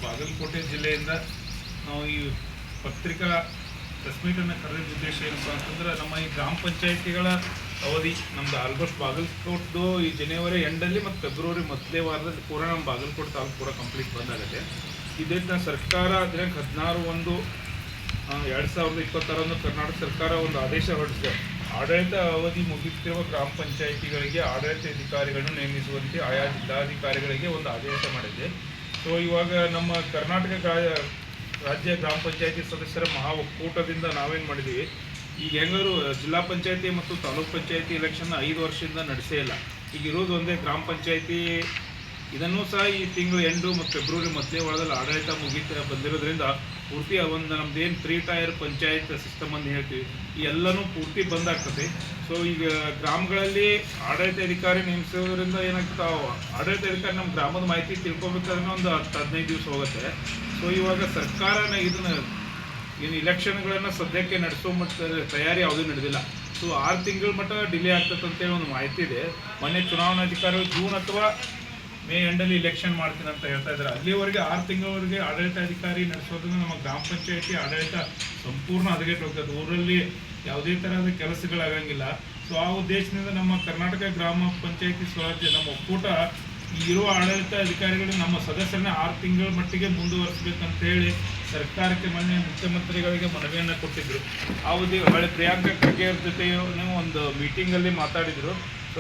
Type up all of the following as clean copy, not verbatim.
ಬಾಗಲಕೋಟೆ ಜಿಲ್ಲೆಯಿಂದ ನಾವು ಈ ಪತ್ರಿಕಾ ಪ್ರೆಸ್ ಮೀಟನ್ನು ಕರೆದ ಉದ್ದೇಶ ಏನಪ್ಪ ಅಂತಂದ್ರೆ, ನಮ್ಮ ಈ ಗ್ರಾಮ ಪಂಚಾಯಿತಿಗಳ ಅವಧಿ ನಮ್ದು ಆಲ್ಮೋಸ್ಟ್ ಬಾಗಲಕೋಟದು ಈ ಜನವರಿ ಎಂಡಲ್ಲಿ ಮತ್ತು ಫೆಬ್ರವರಿ ಮೊದಲೇ ವಾರದಲ್ಲಿ ಪೂರ ನಮ್ಮ ಬಾಗಲಕೋಟೆ ತಾಲೂಕು ಪೂರ ಕಂಪ್ಲೀಟ್ ಬಂದಾಗುತ್ತೆ. ಇದನ್ನ ಸರ್ಕಾರ ದಿನಾಂಕ 16/1/2026 ಕರ್ನಾಟಕ ಸರ್ಕಾರ ಒಂದು ಆದೇಶ ಹೊರಡಿಸಿದೆ. ಆಡಳಿತ ಅವಧಿ ಮುಗಿಯುತ್ತಿರುವ ಗ್ರಾಮ ಪಂಚಾಯಿತಿಗಳಿಗೆ ಆಡಳಿತ ಅಧಿಕಾರಿಗಳನ್ನು ನೇಮಿಸುವಂತೆ ಆಯಾ ಜಿಲ್ಲಾಧಿಕಾರಿಗಳಿಗೆ ಒಂದು ಆದೇಶ ಮಾಡಿದೆ. ಸೊ ಇವಾಗ ನಮ್ಮ ಕರ್ನಾಟಕ ರಾಜ್ಯ ಗ್ರಾಮ ಪಂಚಾಯಿತಿ ಸದಸ್ಯರ ಮಹಾ ಒಕ್ಕೂಟದಿಂದ ನಾವೇನು ಮಾಡಿದ್ದೀವಿ, ಈಗ ಹೆಂಗಾರು ಜಿಲ್ಲಾ ಪಂಚಾಯಿತಿ ಮತ್ತು ತಾಲೂಕು ಪಂಚಾಯಿತಿ ಎಲೆಕ್ಷನ್ 5 ವರ್ಷದಿಂದ ನಡೆಸೇ ಇಲ್ಲ. ಈಗ ಇರೋದು ಒಂದೇ ಗ್ರಾಮ ಪಂಚಾಯಿತಿ. ಇದನ್ನು ಸಹ ಈ ತಿಂಗಳು ಎಂಡು ಮತ್ತು ಫೆಬ್ರವರಿ ಮೊದಲೇ ವಾರದಲ್ಲಿ ಆಡಳಿತ ಬಂದಿರೋದ್ರಿಂದ ಪೂರ್ತಿ ಒಂದು ನಮ್ದೇನು 3 ಟೈರ್ ಪಂಚಾಯತ್ ಸಿಸ್ಟಮ್ ಅಂತ ಹೇಳ್ತೀವಿ, ಈ ಎಲ್ಲನೂ ಪೂರ್ತಿ ಬಂದಾಗ್ತದೆ. ಸೊ ಈಗ ಗ್ರಾಮಗಳಲ್ಲಿ ಆಡಳಿತ ಅಧಿಕಾರಿ ನೇಮಿಸೋದ್ರಿಂದ ಏನಾಗ್ತದೆ, ಆಡಳಿತ ಅಧಿಕಾರಿ ನಮ್ಮ ಗ್ರಾಮದ ಮಾಹಿತಿ ತಿಳ್ಕೊಬೇಕಾದ್ರೆ ಒಂದು 10-15 ದಿವಸ ಹೋಗುತ್ತೆ. ಸೊ ಇವಾಗ ಸರ್ಕಾರನ ಇದನ್ನು ಏನು ಇಲೆಕ್ಷನ್ಗಳನ್ನು ಸದ್ಯಕ್ಕೆ ನಡೆಸೋ ಮತ್ತು ತಯಾರಿ ಯಾವುದೂ ನಡೆದಿಲ್ಲ. ಸೊ 6 ತಿಂಗಳ ಮಟ್ಟ ಡಿಲೇ ಆಗ್ತದೆ ಅಂತೇಳಿ ಒಂದು ಮಾಹಿತಿ ಇದೆ. ಮೊನ್ನೆ ಚುನಾವಣಾಧಿಕಾರಿಗಳು ಜೂನ್ ಅಥವಾ ಮೇ ಎಂಡಲ್ಲಿ ಇಲೆಕ್ಷನ್ ಮಾಡ್ತೀನಿ ಅಂತ ಹೇಳ್ತಾ ಇದ್ದಾರೆ. ಅಲ್ಲಿವರೆಗೆ 6 ತಿಂಗಳವರೆಗೆ ಆಡಳಿತಾಧಿಕಾರಿ ನಡೆಸೋದ್ರಿಂದ ನಮ್ಮ ಗ್ರಾಮ ಪಂಚಾಯಿತಿ ಆಡಳಿತ ಸಂಪೂರ್ಣ ಹದಗೆಟ್ಟು ಹೋಗ್ತದೆ. ಊರಲ್ಲಿ ಯಾವುದೇ ಥರದ ಕೆಲಸಗಳಾಗಂಗಿಲ್ಲ. ಸೊ ಆ ಉದ್ದೇಶದಿಂದ ನಮ್ಮ ಕರ್ನಾಟಕ ಗ್ರಾಮ ಪಂಚಾಯಿತಿ ಸ್ವರಾಜ್ಯ ನಮ್ಮ ಒಕ್ಕೂಟ ಇರುವ ಆಡಳಿತ ಅಧಿಕಾರಿಗಳು ನಮ್ಮ ಸದಸ್ಯರನ್ನ 6 ತಿಂಗಳ ಮಟ್ಟಿಗೆ ಮುಂದುವರಿಸಬೇಕಂತೇಳಿ ಸರ್ಕಾರಕ್ಕೆ ಮೊನ್ನೆ ಮುಖ್ಯಮಂತ್ರಿಗಳಿಗೆ ಮನವಿಯನ್ನು ಕೊಟ್ಟಿದ್ದರು. ಆ ಅವಧಿ ಹೊಳೆ ಪ್ರಿಯಾಂಕಾ ಖರ್ಗೆ ಅವ್ರ ಜೊತೆ ಒಂದು ಮೀಟಿಂಗಲ್ಲಿ ಮಾತಾಡಿದರು. ಸೊ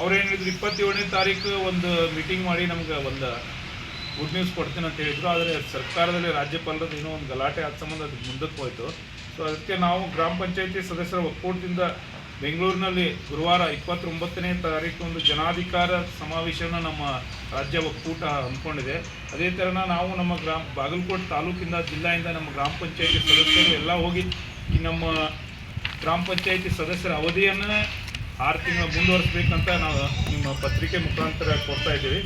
ಅವ್ರು ಹೇಳಿದ್ರು 27ನೇ ತಾರೀಕು ಒಂದು ಮೀಟಿಂಗ್ ಮಾಡಿ ನಮ್ಗೆ ಒಂದು ಗುಡ್ ನ್ಯೂಸ್ ಕೊಡ್ತೀನಿ ಅಂತ ಹೇಳಿದ್ರು. ಆದರೆ ಸರ್ಕಾರದಲ್ಲಿ ರಾಜ್ಯಪಾಲರದ್ದು ಏನೋ ಒಂದು ಗಲಾಟೆ ಆದ ಸಂಬಂಧ ಅದಕ್ಕೆ ಮುಂದಕ್ಕೆ ಹೋಯಿತು. ಸೊ ಅದಕ್ಕೆ ನಾವು ಗ್ರಾಮ ಪಂಚಾಯಿತಿ ಸದಸ್ಯರ ಒಕ್ಕೂಟದಿಂದ ಬೆಂಗಳೂರಿನಲ್ಲಿ ಗುರುವಾರ 29ನೇ ತಾರೀಕು ಒಂದು ಜನಾಧಿಕಾರ ಸಮಾವೇಶನ ನಮ್ಮ ರಾಜ್ಯ ಒಕ್ಕೂಟ ಹಮ್ಮಿಕೊಂಡಿದೆ. ಅದೇ ಥರನ ನಾವು ನಮ್ಮ ಬಾಗಲಕೋಟೆ ತಾಲೂಕಿಂದ ಜಿಲ್ಲೆಯಿಂದ ನಮ್ಮ ಗ್ರಾಮ ಪಂಚಾಯಿತಿ ಸದಸ್ಯರು ಎಲ್ಲ ಹೋಗಿ ಈ ನಮ್ಮ ಗ್ರಾಮ ಪಂಚಾಯಿತಿ ಸದಸ್ಯರ ಅವಧಿಯನ್ನು 6 ತಿಂಗಳು ಮುಂದುವರಿಸಬೇಕಂತ ನಾವು ನಿಮ್ಮ ಪತ್ರಿಕೆ ಮುಖಾಂತರ ಕೊಡ್ತಾ ಇದ್ದೀವಿ.